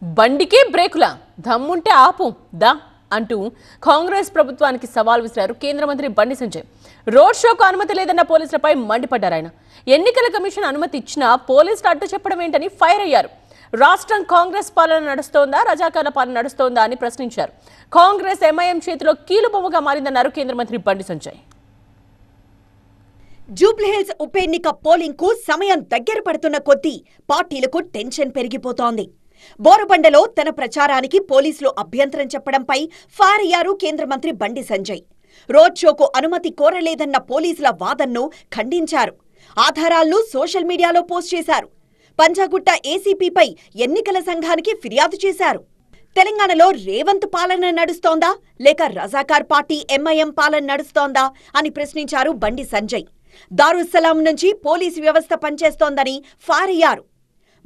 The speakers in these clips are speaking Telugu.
బండికే బ్రేకులా దమ్ముంటే ఆపు దా అంటూ కాంగ్రెస్ ప్రభుత్వానికి సవాల్ విసిరారు కేంద్ర మంత్రి బండి సంజయ్. రోడ్ షోకు అనుమతి లేదన్న పోలీసులపై మండిపడ్డారు ఆయన. ఎన్నికల కమిషన్ అనుమతి ఇచ్చినా పోలీసులు అడ్డు చెప్పడం ఏంటని ఫైర్ అయ్యారు. రాష్ట్రం కాంగ్రెస్ పాలన నడుస్తోందా, రజాకార్ల పాలన నడుస్తోందా అని ప్రశ్నించారు. కాంగ్రెస్ ఎంఐఎం చేతిలో కీలుబొమ్మగా మారిందన్నారు కేంద్ర మంత్రి బండి సంజయ్. జూబ్లీహిల్స్ ఉప ఎన్నిక పోలింగ్ కు సమయం దగ్గర పడుతున్న కొద్దీ పార్టీలకు టెన్షన్ పెరిగిపోతోంది. బోరబండలో తన ప్రచారానికి పోలీసులు అభ్యంతరం చెప్పడంపై ఫైర్ అయ్యారు కేంద్ర మంత్రి బండి సంజయ్. రోడ్ షోకు అనుమతి కోరలేదన్న పోలీసుల వాదనను ఖండించారు. ఆధారాలను సోషల్ మీడియాలో పోస్ట్ చేశారు. పంజాగుట్ట ఏసీపీపై ఎన్నికల సంఘానికి ఫిర్యాదు చేశారు. తెలంగాణలో రేవంత్ పాలన నడుస్తోందా లేక రజాకార్ పార్టీ ఎంఐఎం పాలన నడుస్తోందా అని ప్రశ్నించారు బండి సంజయ్. దారుస్సలాం నుంచి పోలీసు వ్యవస్థ పనిచేస్తోందని ఫైర్ అయ్యారు.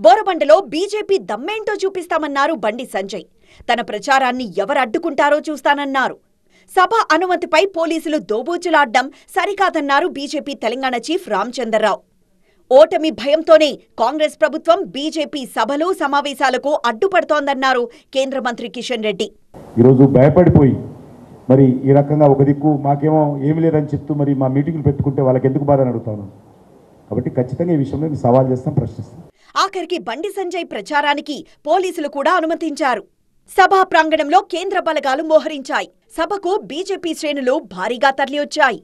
బోరబండలో బీజేపీ దమ్మేంటో చూపిస్తామన్నారు బండి సంజయ్. తన ప్రచారాన్ని ఎవరు అడ్డుకుంటారో చూస్తానన్నారు. సభ అనుమతిపై పోలీసులు దోబూచులాడ్డం సరికాదన్నారు బీజేపీ తెలంగాణ చీఫ్ రామచంద్రరావు. ఓటమి భయంతోనే కాంగ్రెస్ ప్రభుత్వం బీజేపీ సభలు సమావేశాలకు అడ్డుపడుతోందన్నారు కేంద్ర మంత్రి కిషన్ రెడ్డి. ఈరోజు భయపడిపోయి మరి ఈ రకంగా ఒక దిక్కు మాకేమో ఏమి లేదని చెప్తూ మరి మా మీటింగ్లు పెట్టుకుంటే వాళ్ళకి ఎందుకు బాధ అని అడుగుతాను. కాబట్టి ఖచ్చితంగా ఈ విషయంలో సవాల్ చేస్తాం, ప్రశ్నిస్తాం. ఆఖరికి బండి సంజయ్ ప్రచారానికి పోలీసులు కూడా అనుమతించారు. సభా ప్రాంగణంలో కేంద్ర బలగాలు మోహరించాయి. సభకు బీజేపీ శ్రేణులు భారీగా తరలివచ్చాయి.